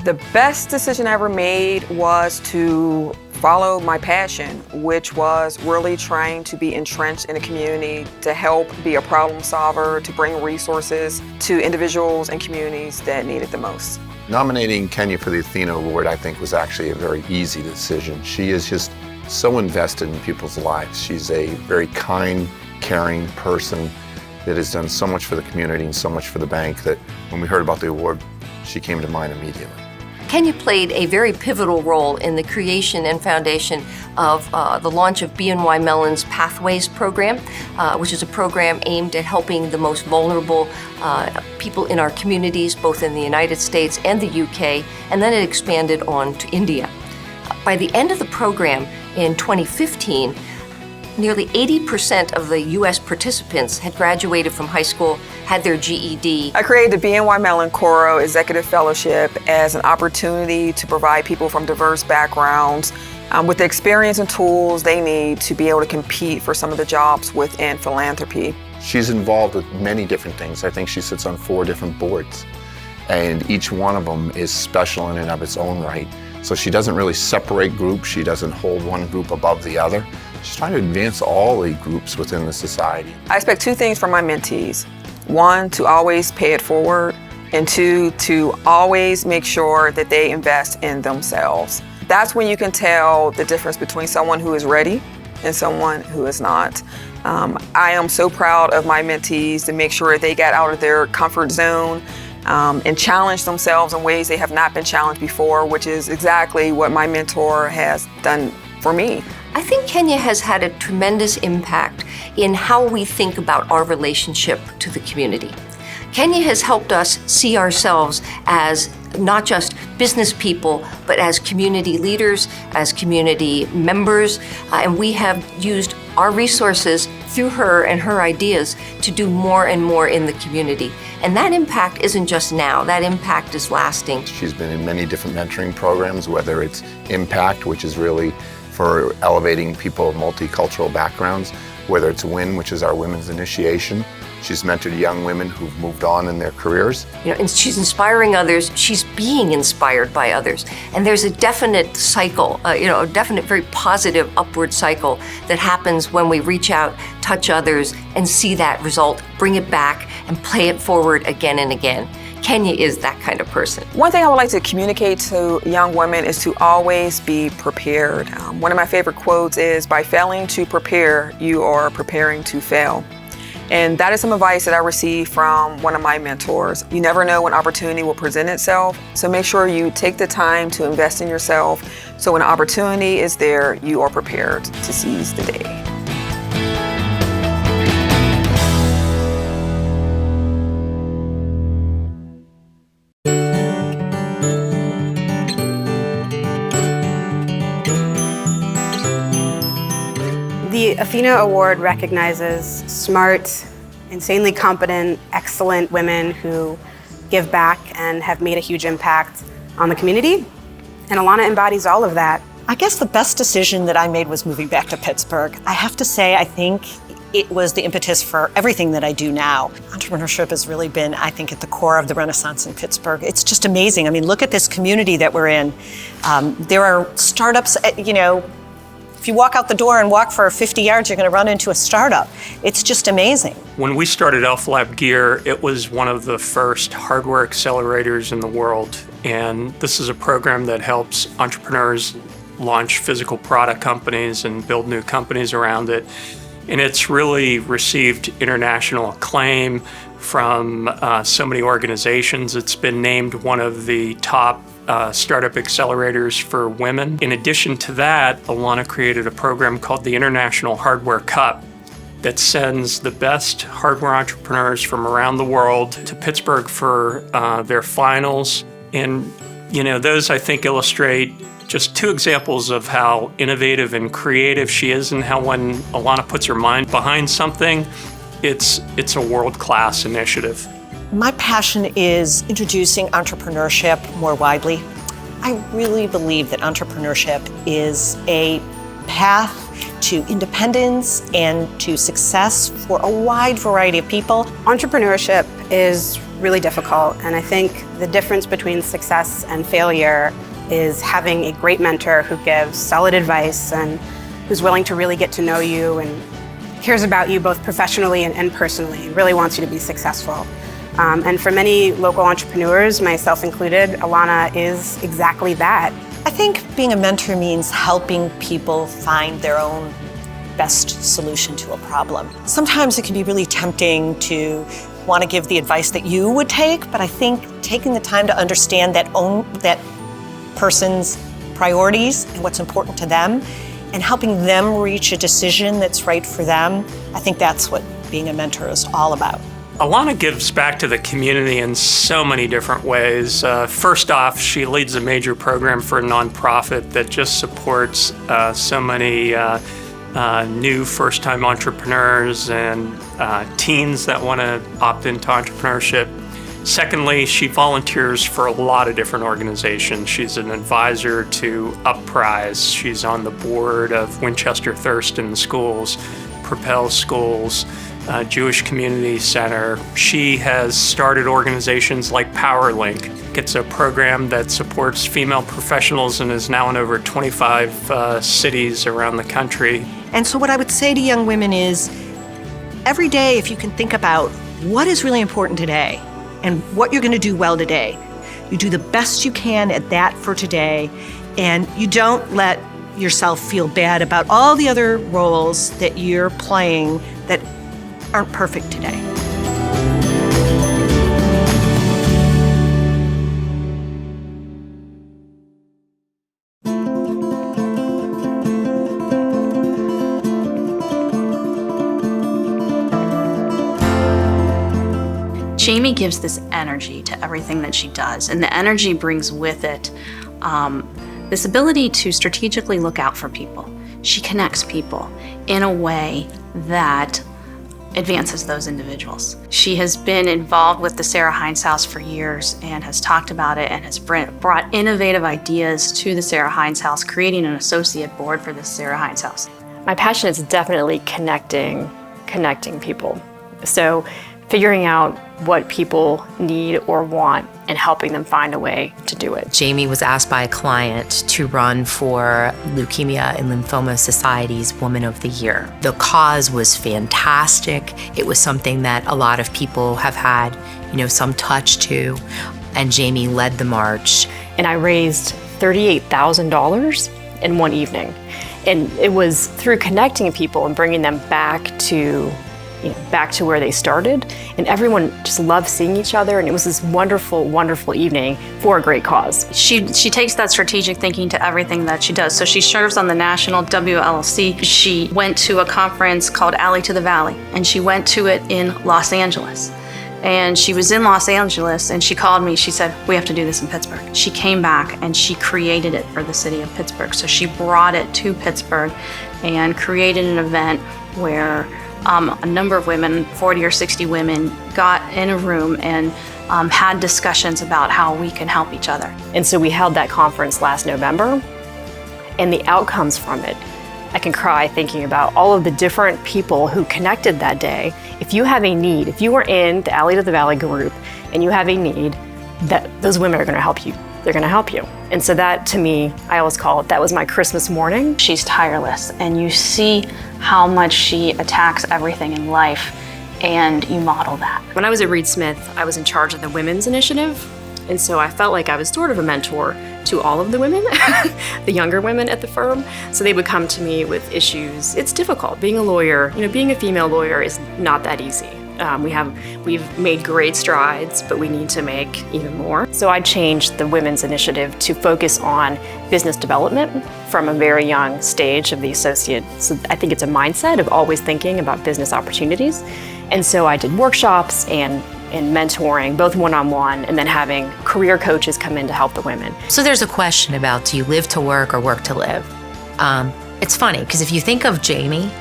The best decision I ever made was to follow my passion, which was really trying to be entrenched in a community to help be a problem solver, to bring resources to individuals and communities that need it the most. Nominating Kenya for the ATHENA Award, I think, was actually a very easy decision. She is just so invested in people's lives. She's a very kind, caring person that has done so much for the community and so much for the bank that when we heard about the award, she came to mind immediately. Kenya played a very pivotal role in the creation and foundation of the launch of BNY Mellon's Pathways program, which is a program aimed at helping the most vulnerable people in our communities, both in the United States and the UK, and then it expanded on to India. By the end of the program in 2015, nearly 80% of the US participants had graduated from high school, had their GED. I created the BNY Mellon Coro Executive Fellowship as an opportunity to provide people from diverse backgrounds with the experience and tools they need to be able to compete for some of the jobs within philanthropy. She's involved with many different things. I think she sits on 4 different boards, and each one of them is special in and of its own right. So she doesn't really separate groups. She doesn't hold one group above the other. She's trying to advance all the groups within the society. I expect 2 things from my mentees. 1, to always pay it forward, and 2, to always make sure that they invest in themselves. That's when you can tell the difference between someone who is ready and someone who is not. I am so proud of my mentees to make sure they got out of their comfort zone and challenge themselves in ways they have not been challenged before, which is exactly what my mentor has done for me. I think Kenya has had a tremendous impact in how we think about our relationship to the community. Kenya has helped us see ourselves as not just business people, but as community leaders, as community members, and we have used our resources through her and her ideas to do more and more in the community. And that impact isn't just now, that impact is lasting. She's been in many different mentoring programs, whether it's Impact, which is really for elevating people of multicultural backgrounds, whether it's WIN, which is our women's initiation. She's mentored young women who've moved on in their careers. And she's inspiring others, she's being inspired by others. And there's a definite cycle, a definite very positive upward cycle that happens when we reach out, touch others, and see that result, bring it back, and play it forward again and again. Kenya is that kind of person. One thing I would like to communicate to young women is to always be prepared. One of my favorite quotes is, "By failing to prepare, you are preparing to fail." And that is some advice that I received from one of my mentors. You never know when opportunity will present itself, so make sure you take the time to invest in yourself so when opportunity is there, you are prepared to seize the day. The ATHENA Award recognizes smart, insanely competent, excellent women who give back and have made a huge impact on the community. And Alana embodies all of that. I guess the best decision that I made was moving back to Pittsburgh. I have to say, I think it was the impetus for everything that I do now. Entrepreneurship has really been, I think, at the core of the Renaissance in Pittsburgh. It's just amazing. I mean, look at this community that we're in. There are startups, if you walk out the door and walk for 50 yards, you're going to run into a startup. It's just amazing. When we started Alpha Lab Gear, it was one of the first hardware accelerators in the world. And this is a program that helps entrepreneurs launch physical product companies and build new companies around it. And it's really received international acclaim from so many organizations. It's been named one of the top startup accelerators for women. In addition to that, Alana created a program called the International Hardware Cup that sends the best hardware entrepreneurs from around the world to Pittsburgh for their finals. And those, I think, illustrate just 2 examples of how innovative and creative she is, and how when Alana puts her mind behind something, it's a world-class initiative. My passion is introducing entrepreneurship more widely. I really believe that entrepreneurship is a path to independence and to success for a wide variety of people. Entrepreneurship is really difficult. And I think the difference between success and failure is having a great mentor who gives solid advice and who's willing to really get to know you and cares about you both professionally and personally, and really wants you to be successful. And for many local entrepreneurs, myself included, Alana is exactly that. I think being a mentor means helping people find their own best solution to a problem. Sometimes it can be really tempting to want to give the advice that you would take, but I think taking the time to understand that person's priorities and what's important to them and helping them reach a decision that's right for them, I think that's what being a mentor is all about. Alana gives back to the community in so many different ways. First off, she leads a major program for a nonprofit that just supports so many new first-time entrepreneurs and teens that want to opt into entrepreneurship. Secondly, she volunteers for a lot of different organizations. She's an advisor to Uprise. She's on the board of Winchester Thurston Schools, Propel Schools, Jewish Community Center. She has started organizations like PowerLink. It's a program that supports female professionals and is now in over 25 cities around the country. And so what I would say to young women is, every day if you can think about what is really important today and what you're going to do well today, you do the best you can at that for today, and you don't let yourself feel bad about all the other roles that you're playing that aren't perfect today. Jamie gives this energy to everything that she does, and the energy brings with it this ability to strategically look out for people. She connects people in a way that advances those individuals. She has been involved with the Sarah Hines House for years and has talked about it and has brought innovative ideas to the Sarah Hines House, creating an associate board for the Sarah Hines House. My passion is definitely connecting people. So figuring out what people need or want and helping them find a way to do it. Jamie was asked by a client to run for Leukemia and Lymphoma Society's Woman of the Year. The cause was fantastic. It was something that a lot of people have had, some touch to, and Jamie led the march. And I raised $38,000 in one evening. And it was through connecting people and bringing them back to where they started, and everyone just loved seeing each other, and it was this wonderful, wonderful evening for a great cause. She takes that strategic thinking to everything that she does. So she serves on the national WLC. She went to a conference called Alley to the Valley, and she went to it in Los Angeles. And she was in Los Angeles, and she called me. She said, "We have to do this in Pittsburgh." She came back and she created it for the city of Pittsburgh. So she brought it to Pittsburgh and created an event where a number of women, 40 or 60 women, got in a room and had discussions about how we can help each other. And so we held that conference last November, and the outcomes from it, I can cry thinking about all of the different people who connected that day. If you have a need, if you were in the Alley to the Valley group and you have a need, those women are going to help you. They're going to help you. And so that, to me, I always call it, that was my Christmas morning. She's tireless, and you see how much she attacks everything in life, and you model that. When I was at Reed Smith, I was in charge of the women's initiative. And so I felt like I was sort of a mentor to all of the women, the younger women at the firm. So they would come to me with issues. It's difficult. Being a lawyer, being a female lawyer is not that easy. We've made great strides, but we need to make even more. So I changed the women's initiative to focus on business development from a very young stage of the associate. So I think it's a mindset of always thinking about business opportunities. And so I did workshops and mentoring, both one-on-one, and then having career coaches come in to help the women. So there's a question about, do you live to work or work to live? It's funny, because if you think of Jamie,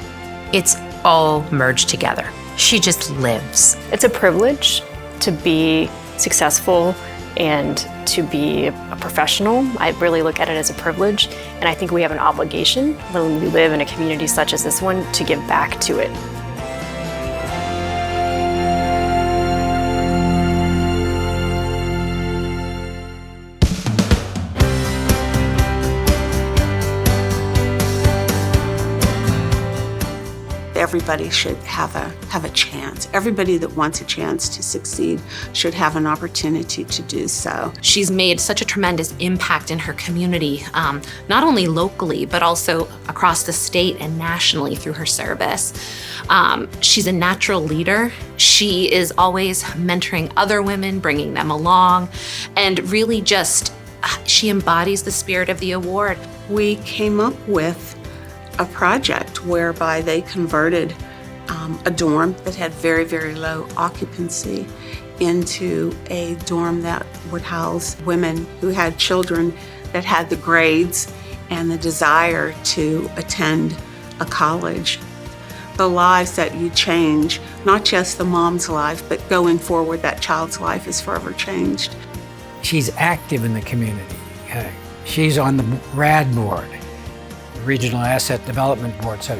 it's all merged together. She just lives. It's a privilege to be successful and to be a professional. I really look at it as a privilege, and I think we have an obligation when we live in a community such as this one to give back to it. everybody should have a chance. Everybody that wants a chance to succeed should have an opportunity to do so. She's made such a tremendous impact in her community, not only locally, but also across the state and nationally through her service. She's a natural leader. She is always mentoring other women, bringing them along, and really just, she embodies the spirit of the award. We came up with a project whereby they converted a dorm that had very, very low occupancy into a dorm that would house women who had children that had the grades and the desire to attend a college. The lives that you change, not just the mom's life, but going forward, that child's life is forever changed. She's active in the community. She's on the RAD board, Regional Asset Development Board. So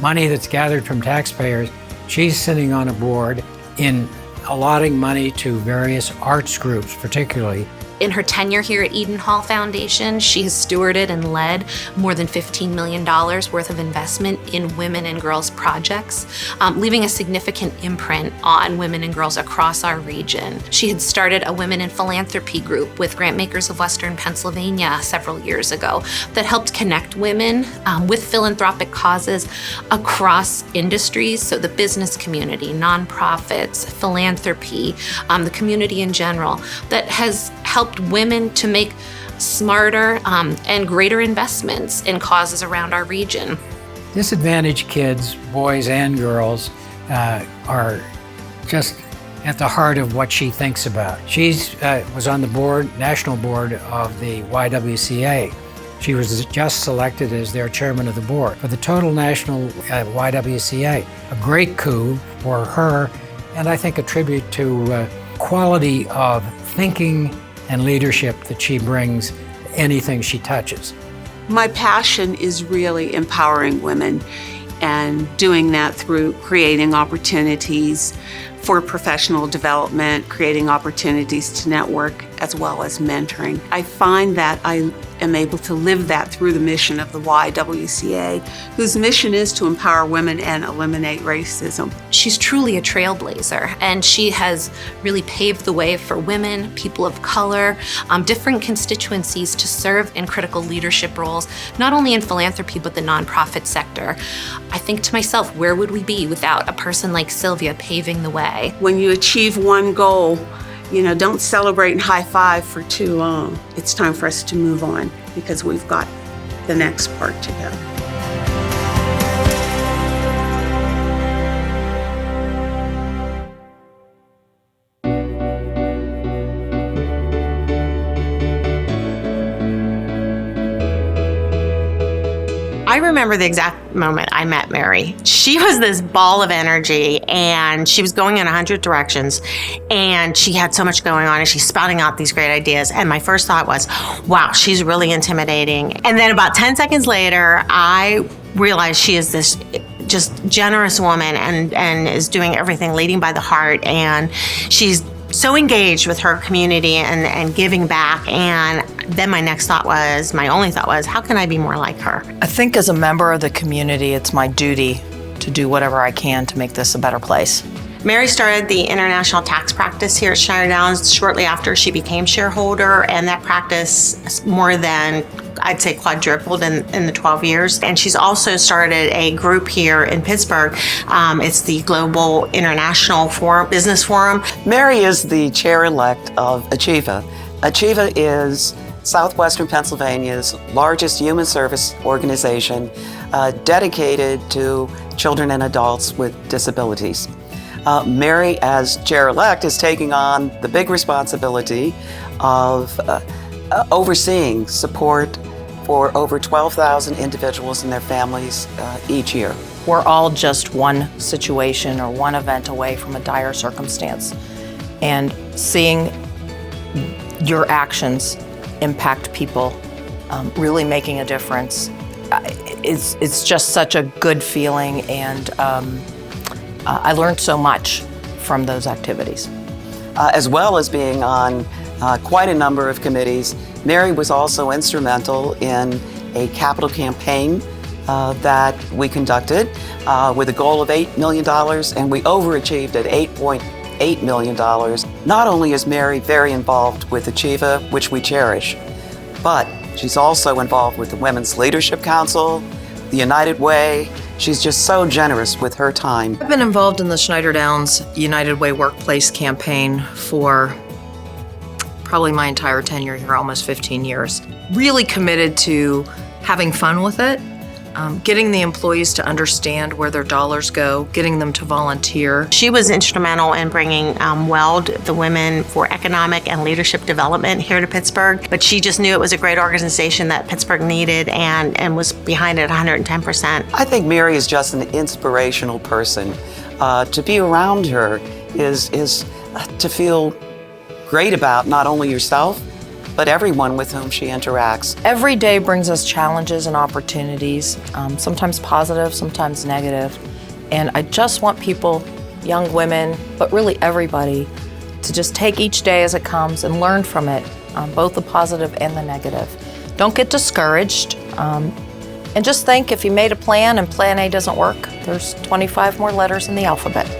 money that's gathered from taxpayers, she's sitting on a board in allotting money to various arts groups, particularly. In her tenure here at Eden Hall Foundation, she has stewarded and led more than $15 million worth of investment in women and girls projects, leaving a significant imprint on women and girls across our region. She had started a Women in Philanthropy group with Grantmakers of Western Pennsylvania several years ago that helped connect women with philanthropic causes across industries, so the business community, nonprofits, philanthropy, the community in general, that has helped women to make smarter and greater investments in causes around our region. Disadvantaged kids, boys and girls, are just at the heart of what she thinks about. She was on the board, national board of the YWCA. She was just selected as their chairman of the board for the total national YWCA. A great coup for her, and I think a tribute to quality of thinking and leadership that she brings anything she touches. My passion is really empowering women and doing that through creating opportunities for professional development, creating opportunities to network, as well as mentoring. I find that I am able to live that through the mission of the YWCA, whose mission is to empower women and eliminate racism. She's truly a trailblazer, and she has really paved the way for women, people of color, different constituencies to serve in critical leadership roles, not only in philanthropy, but the nonprofit sector. I think to myself, where would we be without a person like Sylvia paving the way? When you achieve one goal, don't celebrate and high five for too long. It's time for us to move on because we've got the next part to go. I remember the exact moment I met Mary. She was this ball of energy, and she was going in 100 directions, and she had so much going on, and she's spouting out these great ideas. And my first thought was, wow, she's really intimidating. And then about 10 seconds later, I realized she is this just generous woman and is doing everything leading by the heart, and she's so engaged with her community and giving back. And then my only thought was, how can I be more like her? I think as a member of the community, it's my duty to do whatever I can to make this a better place. Mary started the international tax practice here at Shire Downs shortly after she became shareholder, and that practice more than, I'd say, quadrupled in the 12 years. And she's also started a group here in Pittsburgh. It's the Global International Business Forum. Mary is the chair-elect of Achieva. Achieva is Southwestern Pennsylvania's largest human service organization dedicated to children and adults with disabilities. Mary, as chair-elect, is taking on the big responsibility of overseeing support for over 12,000 individuals and their families each year. We're all just one situation or one event away from a dire circumstance. And seeing your actions impact people, really making a difference, it's just such a good feeling, and I learned so much from those activities. As well as being on quite a number of committees, Mary was also instrumental in a capital campaign that we conducted with a goal of $8 million, and we overachieved at $8.8 million. Not only is Mary very involved with Achieva, which we cherish, but she's also involved with the Women's Leadership Council, the United Way. She's just so generous with her time. I've been involved in the Schneider Downs United Way Workplace campaign for probably my entire tenure here, almost 15 years. Really committed to having fun with it, getting the employees to understand where their dollars go, getting them to volunteer. She was instrumental in bringing WELD, the Women for Economic and Leadership Development, here to Pittsburgh. But she just knew it was a great organization that Pittsburgh needed and was behind it 110%. I think Mary is just an inspirational person. To be around her is to feel great about not only yourself, but everyone with whom she interacts. Every day brings us challenges and opportunities, sometimes positive, sometimes negative. And I just want people, young women, but really everybody, to just take each day as it comes and learn from it, both the positive and the negative. Don't get discouraged. And just think, if you made a plan and plan A doesn't work, there's 25 more letters in the alphabet.